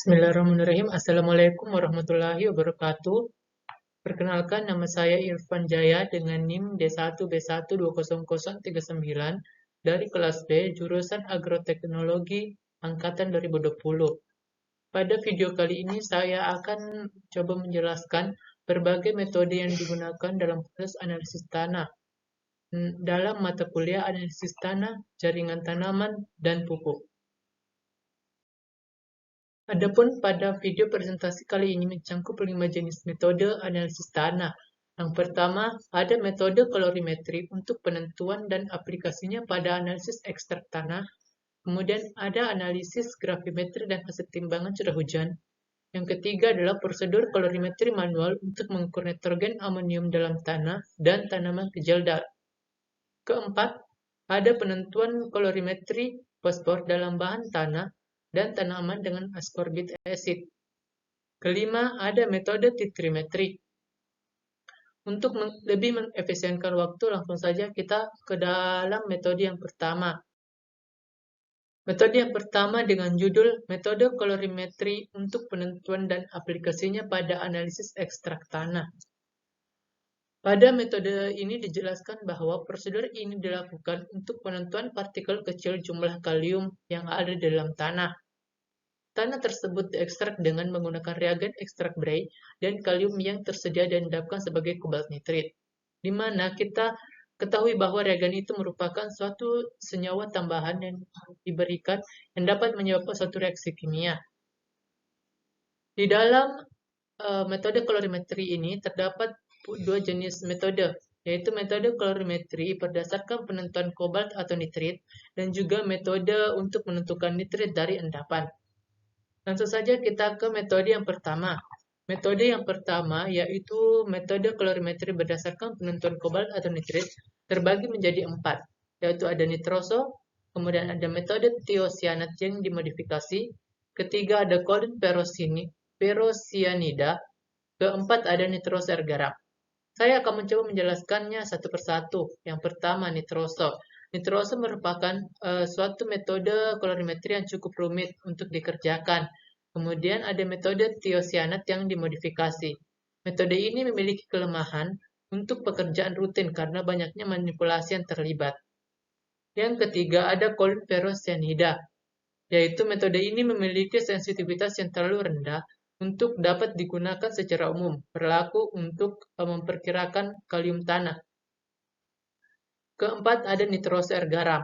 Bismillahirrahmanirrahim. Assalamualaikum warahmatullahi wabarakatuh. Perkenalkan, nama saya Irfan Jaya dengan NIM D1B1200039 dari kelas B, jurusan Agroteknologi angkatan 2020. Pada video kali ini saya akan coba menjelaskan berbagai metode yang digunakan dalam proses analisis tanah dalam mata kuliah analisis tanah, jaringan tanaman, dan pupuk. Adapun pada video presentasi kali ini mencangkup 5 jenis metode analisis tanah. Yang pertama, ada metode kolorimetri untuk penentuan dan aplikasinya pada analisis ekstrak tanah. Kemudian ada analisis grafimetri dan hasil timbangan curah hujan. Yang ketiga adalah prosedur kolorimetri manual untuk mengukur nitrogen amonium dalam tanah dan tanaman kejel darat. Keempat, ada penentuan kolorimetri fosfor dalam bahan tanah dan tanaman dengan ascorbik acid. Kelima, ada metode titrimetri. Untuk lebih mengefisienkan waktu, langsung saja kita ke dalam metode yang pertama. Metode yang pertama dengan judul Metode Kolorimetri untuk penentuan dan aplikasinya pada analisis ekstrak tanah. Pada metode ini dijelaskan bahwa prosedur ini dilakukan untuk penentuan partikel kecil jumlah kalium yang ada di dalam tanah. Tanah tersebut diekstrak dengan menggunakan reagen ekstrak Bray dan kalium yang tersedia dan diendapkan sebagai kobalt nitrit, di mana kita ketahui bahwa reagen itu merupakan suatu senyawa tambahan yang diberikan yang dapat menyebabkan suatu reaksi kimia. Di dalam metode kolorimetri ini terdapat dua jenis metode, yaitu metode kolorimetri berdasarkan penentuan kobalt atau nitrit dan juga metode untuk menentukan nitrit dari endapan. Langsung saja kita ke metode yang pertama. Metode yang pertama yaitu metode kolorimetri berdasarkan penentuan kobalt atau nitrit terbagi menjadi 4, yaitu ada nitroso, kemudian ada metode thiocyanat yang dimodifikasi, ketiga ada kolin ferrocyanida, keempat ada nitroser garam. Saya akan mencoba menjelaskannya satu persatu. Yang pertama, nitroso. Nitroso merupakan suatu metode kolorimetri yang cukup rumit untuk dikerjakan. Kemudian ada metode thiocyanat yang dimodifikasi. Metode ini memiliki kelemahan untuk pekerjaan rutin karena banyaknya manipulasi yang terlibat. Yang ketiga ada kolin ferrocyanida, yaitu metode ini memiliki sensitivitas yang terlalu rendah untuk dapat digunakan secara umum, berlaku untuk memperkirakan kalium tanah. Keempat, ada nitroser garam.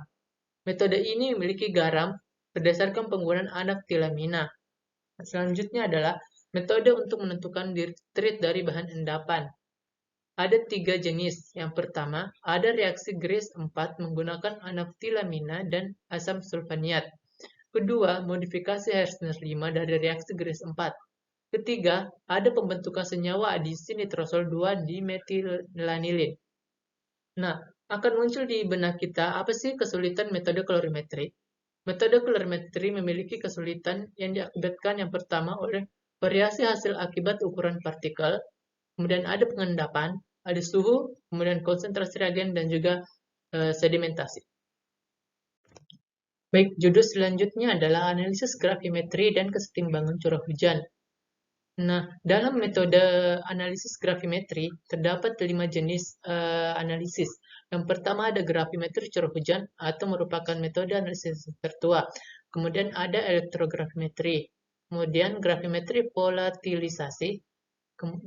Metode ini memiliki garam berdasarkan penggunaan anaktilamina. Selanjutnya adalah metode untuk menentukan nitrit dari bahan endapan. Ada 3 jenis. Yang pertama, ada reaksi Grace 4 menggunakan anaktilamina dan asam sulfaniat. Kedua, modifikasi Hersner 5 dari reaksi Grace 4. Ketiga, ada pembentukan senyawa adisi nitrosol 2 di metilanilin. Nah, akan muncul di benak kita apa sih kesulitan metode kolorimetri? Metode kolorimetri memiliki kesulitan yang diakibatkan yang pertama oleh variasi hasil akibat ukuran partikel, kemudian ada pengendapan, ada suhu, kemudian konsentrasi reagen, dan juga sedimentasi. Baik, judul selanjutnya adalah analisis grafimetri dan kesetimbangan curah hujan. Nah, dalam metode analisis grafimetri terdapat 5 jenis analisis. Yang pertama ada grafimetri curah hujan atau merupakan metode analisis tertua. Kemudian ada elektrografimetri. Kemudian grafimetri volatilisasi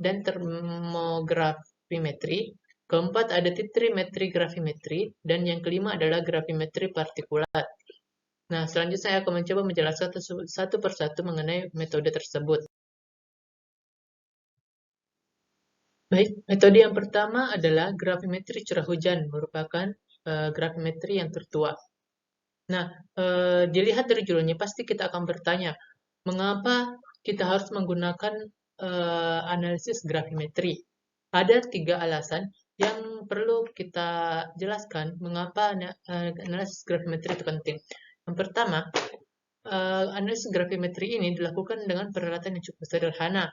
dan termografimetri. Keempat ada titrimetri grafimetri dan yang kelima adalah grafimetri partikulat. Nah, selanjutnya saya akan mencoba menjelaskan satu persatu mengenai metode tersebut. Baik, metode yang pertama adalah grafimetri curah hujan, merupakan grafimetri yang tertua. Nah, dilihat dari judulnya, pasti kita akan bertanya, mengapa kita harus menggunakan analisis grafimetri? Ada 3 alasan yang perlu kita jelaskan mengapa analisis grafimetri itu penting. Yang pertama, analisis grafimetri ini dilakukan dengan peralatan yang cukup sederhana.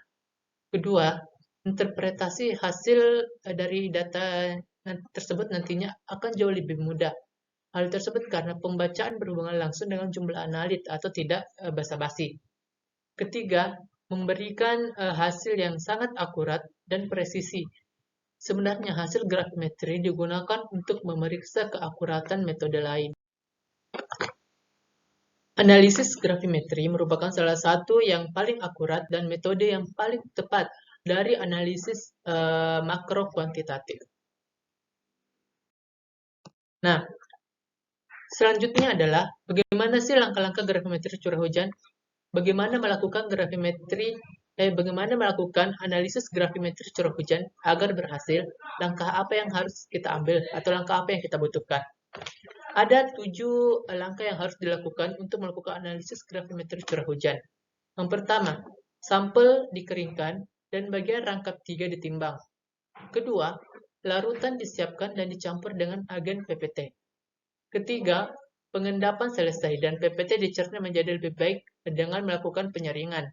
Kedua, interpretasi hasil dari data tersebut nantinya akan jauh lebih mudah. Hal tersebut karena pembacaan berhubungan langsung dengan jumlah analit atau tidak basa-basi. Ketiga, memberikan hasil yang sangat akurat dan presisi. Sebenarnya hasil grafimetri digunakan untuk memeriksa keakuratan metode lain. Analisis grafimetri merupakan salah satu yang paling akurat dan metode yang paling tepat dari analisis makro kuantitatif. Nah, selanjutnya adalah bagaimana sih langkah-langkah grafimetri curah hujan? Bagaimana melakukan analisis grafimetri curah hujan agar berhasil? Langkah apa yang harus kita ambil atau langkah apa yang kita butuhkan? Ada 7 langkah yang harus dilakukan untuk melakukan analisis grafimetri curah hujan. Yang pertama, sampel dikeringkan dan bagian rangkap 3 ditimbang. Kedua, larutan disiapkan dan dicampur dengan agen PPT. Ketiga, pengendapan selesai dan PPT dicerna menjadi lebih baik dengan melakukan penyaringan.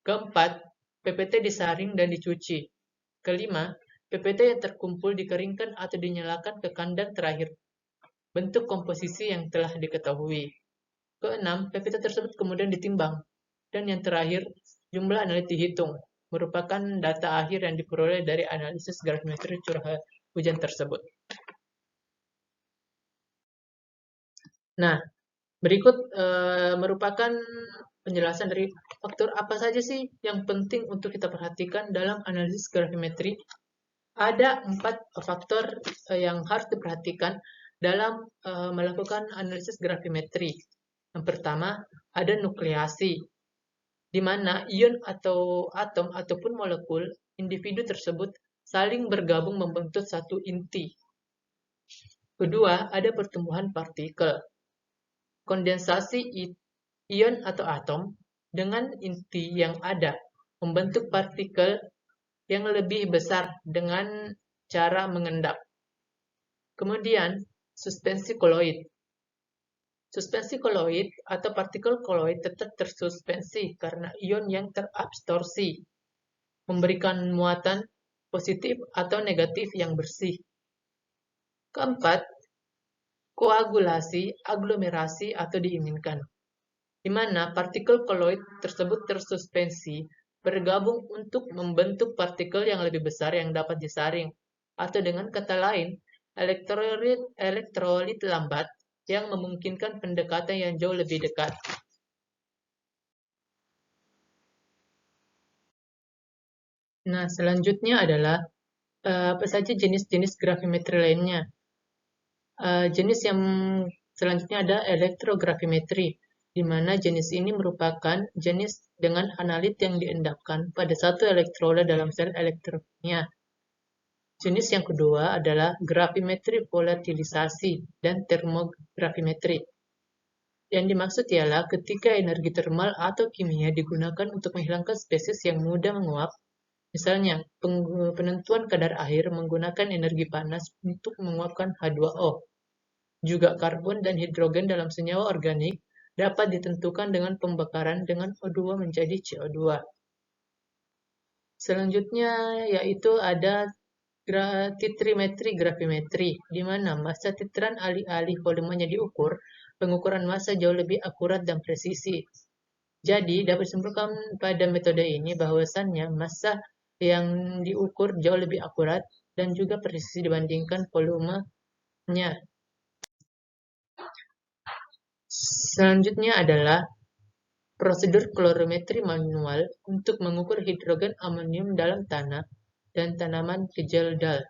Keempat, PPT disaring dan dicuci. Kelima, PPT yang terkumpul dikeringkan atau dinyalakan ke kandang terakhir bentuk komposisi yang telah diketahui. Keenam, PPT tersebut kemudian ditimbang. Dan yang terakhir, jumlah analit dihitung, merupakan data akhir yang diperoleh dari analisis grafimetri curah hujan tersebut. Nah, berikut merupakan penjelasan dari faktor apa saja sih yang penting untuk kita perhatikan dalam analisis grafimetri. Ada 4 faktor yang harus diperhatikan dalam melakukan analisis grafimetri. Yang pertama, ada nukleasi, di mana ion atau atom ataupun molekul individu tersebut saling bergabung membentuk satu inti. Kedua, ada pertumbuhan partikel. Kondensasi ion atau atom dengan inti yang ada membentuk partikel yang lebih besar dengan cara mengendap. Kemudian, suspensi koloid. Suspensi koloid atau partikel koloid tetap tersuspensi karena ion yang terabsorpsi, memberikan muatan positif atau negatif yang bersih. Keempat, koagulasi, aglomerasi atau diinginkan, di mana partikel koloid tersebut tersuspensi bergabung untuk membentuk partikel yang lebih besar yang dapat disaring, atau dengan kata lain, elektrolit lambat yang memungkinkan pendekatan yang jauh lebih dekat. Nah, selanjutnya adalah apa saja jenis-jenis grafimetri lainnya. Jenis yang selanjutnya ada elektrografimetri, di mana jenis ini merupakan jenis dengan analit yang diendapkan pada satu elektroda dalam sel elektronnya. Jenis yang kedua adalah grafimetri volatilisasi dan termografimetri. Yang dimaksud ialah ketika energi termal atau kimia digunakan untuk menghilangkan spesies yang mudah menguap, misalnya penentuan kadar air menggunakan energi panas untuk menguapkan H2O. Juga karbon dan hidrogen dalam senyawa organik dapat ditentukan dengan pembakaran dengan O2 menjadi CO2. Selanjutnya yaitu ada titrimetri grafimetri, di mana massa titran alih-alih volumenya diukur, pengukuran massa jauh lebih akurat dan presisi. Jadi, dapat disimpulkan pada metode ini bahwasannya massa yang diukur jauh lebih akurat dan juga presisi dibandingkan volumenya. Selanjutnya adalah prosedur kolorimetri manual untuk mengukur hidrogen amonium dalam tanah dan tanaman kejeldal.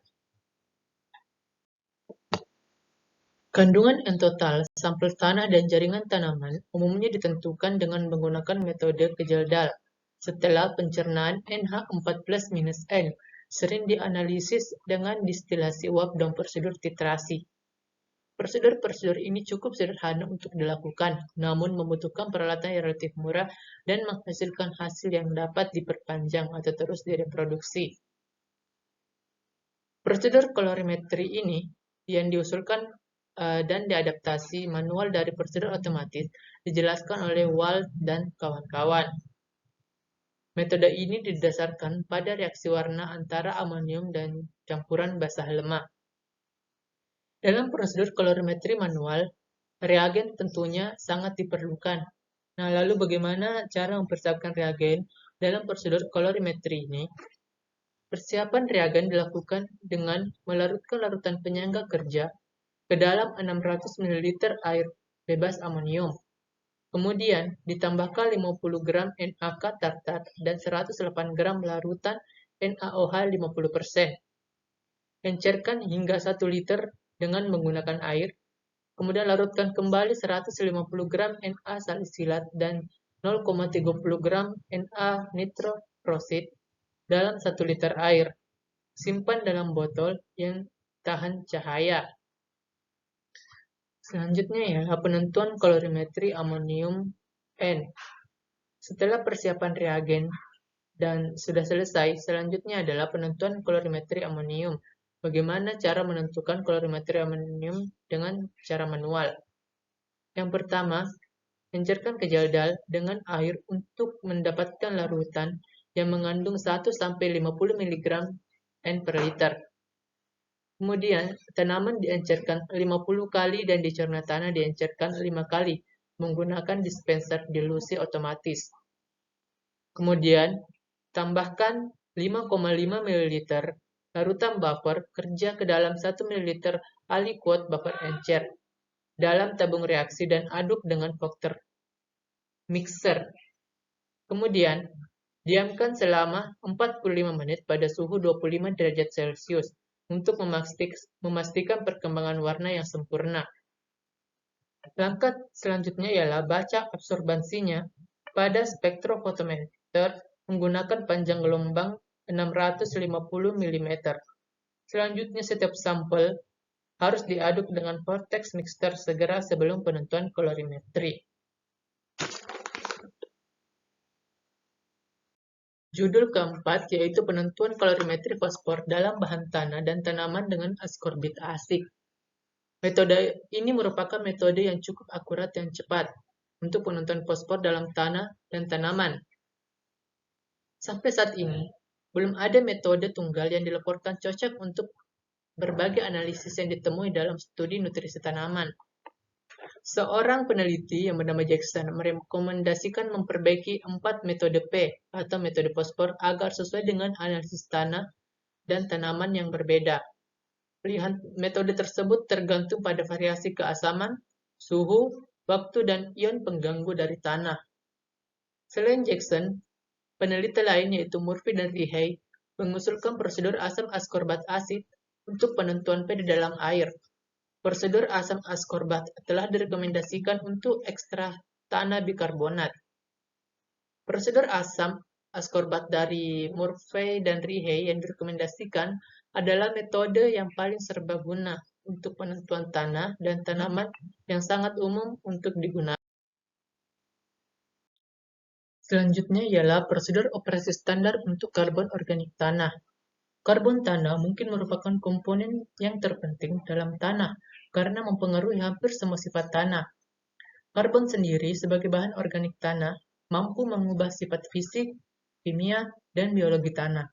Kandungan yang total sampel tanah dan jaringan tanaman umumnya ditentukan dengan menggunakan metode kejeldal. Setelah pencernaan NH4+-N sering dianalisis dengan distilasi uap dan prosedur titrasi. Prosedur-prosedur ini cukup sederhana untuk dilakukan, namun membutuhkan peralatan yang relatif murah dan menghasilkan hasil yang dapat diperpanjang atau terus direproduksi. Prosedur kolorimetri ini yang diusulkan dan diadaptasi manual dari prosedur otomatis dijelaskan oleh Wald dan kawan-kawan. Metode ini didasarkan pada reaksi warna antara amonium dan campuran basah lemak. Dalam prosedur kolorimetri manual, reagen tentunya sangat diperlukan. Nah, lalu bagaimana cara mempersiapkan reagen dalam prosedur kolorimetri ini? Persiapan reagen dilakukan dengan melarutkan larutan penyangga kerja ke dalam 600 ml air bebas amonium. Kemudian ditambahkan 50 gram NaK tartar dan 108 gram larutan NaOH 50%. Encerkan hingga 1 liter dengan menggunakan air. Kemudian larutkan kembali 150 gram Na salisilat dan 0,30 gram Na nitroprosid dalam 1 liter air. Simpan dalam botol yang tahan cahaya. Selanjutnya ya, penentuan kolorimetri amonium N. Setelah persiapan reagen dan sudah selesai, selanjutnya adalah penentuan kolorimetri amonium. Bagaimana cara menentukan kolorimetri amonium dengan cara manual? Yang pertama, encerkan ke jadal dengan air untuk mendapatkan larutan yang mengandung 1-50 mg N per liter. Kemudian, tanaman diencerkan 50 kali dan dicerna tanah diencerkan 5 kali menggunakan dispenser dilusi otomatis. Kemudian, tambahkan 5,5 ml larutan buffer kerja ke dalam 1 ml aliquot buffer encer dalam tabung reaksi dan aduk dengan faktor mixer. Kemudian, diamkan selama 45 menit pada suhu 25 derajat Celcius untuk memastikan perkembangan warna yang sempurna. Langkah selanjutnya ialah baca absorbansinya pada spektrofotometer menggunakan panjang gelombang 650 mm. Selanjutnya setiap sampel harus diaduk dengan vortex mixer segera sebelum penentuan kolorimetri. Judul keempat yaitu penentuan kolorimetri fosfor dalam bahan tanah dan tanaman dengan askorbit asik. Metode ini merupakan metode yang cukup akurat dan cepat untuk penentuan fosfor dalam tanah dan tanaman. Sampai saat ini, belum ada metode tunggal yang dilaporkan cocok untuk berbagai analisis yang ditemui dalam studi nutrisi tanaman. Seorang peneliti yang bernama Jackson merekomendasikan memperbaiki 4 metode P atau metode fosfor agar sesuai dengan analisis tanah dan tanaman yang berbeda. Pilihan metode tersebut tergantung pada variasi keasaman, suhu, waktu, dan ion pengganggu dari tanah. Selain Jackson, peneliti lain yaitu Murphy dan Rihey mengusulkan prosedur asam askorbat asid untuk penentuan P di dalam air. Prosedur asam askorbat telah direkomendasikan untuk ekstrak tanah bikarbonat. Prosedur asam askorbat dari Murphy dan Rihey yang direkomendasikan adalah metode yang paling serbaguna untuk penentuan tanah dan tanaman yang sangat umum untuk digunakan. Selanjutnya ialah prosedur operasi standar untuk karbon organik tanah. Karbon tanah mungkin merupakan komponen yang terpenting dalam tanah karena mempengaruhi hampir semua sifat tanah. Karbon sendiri sebagai bahan organik tanah mampu mengubah sifat fisik, kimia, dan biologi tanah.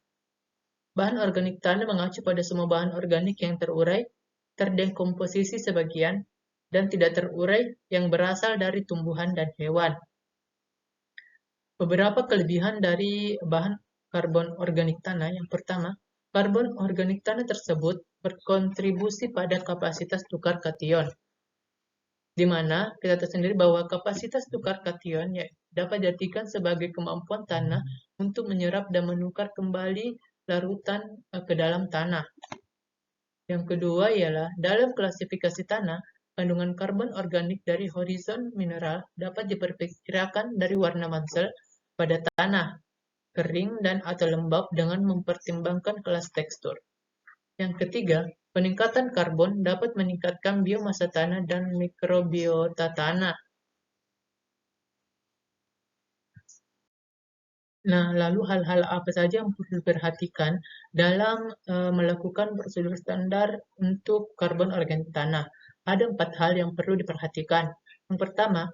Bahan organik tanah mengacu pada semua bahan organik yang terurai, terdekomposisi sebagian, dan tidak terurai yang berasal dari tumbuhan dan hewan. Beberapa kelebihan dari bahan karbon organik tanah. Yang pertama, karbon organik tanah tersebut berkontribusi pada kapasitas tukar kation, di mana kita tahu sendiri bahwa kapasitas tukar kation dapat diartikan sebagai kemampuan tanah untuk menyerap dan menukar kembali larutan ke dalam tanah. Yang kedua ialah dalam klasifikasi tanah, kandungan karbon organik dari horizon mineral dapat diperkirakan dari warna mansel pada tanah, kering dan atau lembab dengan mempertimbangkan kelas tekstur. Yang ketiga, peningkatan karbon dapat meningkatkan biomasa tanah dan mikrobiota tanah. Nah, lalu hal-hal apa saja yang perlu diperhatikan dalam melakukan prosedur standar untuk karbon organik tanah? Ada 4 hal yang perlu diperhatikan. Yang pertama,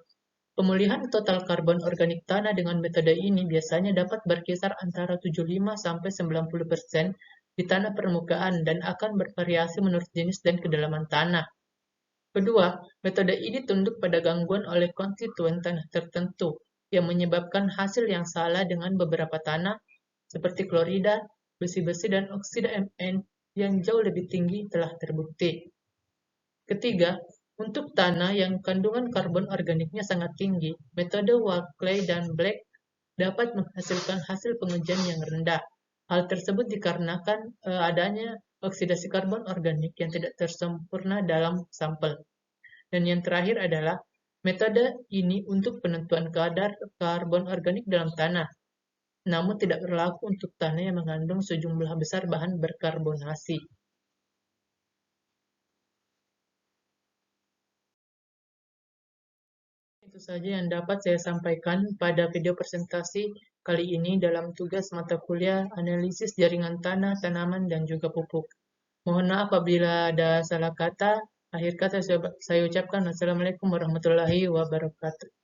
pemulihan total karbon organik tanah dengan metode ini biasanya dapat berkisar antara 75-90% di tanah permukaan dan akan bervariasi menurut jenis dan kedalaman tanah. Kedua, metode ini tunduk pada gangguan oleh konstituen tanah tertentu yang menyebabkan hasil yang salah dengan beberapa tanah seperti klorida, besi-besi, dan oksida Mn yang jauh lebih tinggi telah terbukti. Ketiga, untuk tanah yang kandungan karbon organiknya sangat tinggi, metode Walkley dan Black dapat menghasilkan hasil pengujian yang rendah. Hal tersebut dikarenakan adanya oksidasi karbon organik yang tidak tersempurna dalam sampel. Dan yang terakhir adalah metode ini untuk penentuan kadar karbon organik dalam tanah, namun tidak berlaku untuk tanah yang mengandung sejumlah besar bahan berkarbonasi. Itu saja yang dapat saya sampaikan pada video presentasi kali ini dalam tugas mata kuliah analisis jaringan tanah, tanaman, dan juga pupuk. Mohon maaf apabila ada salah kata. Akhir kata saya ucapkan wassalamualaikum warahmatullahi wabarakatuh.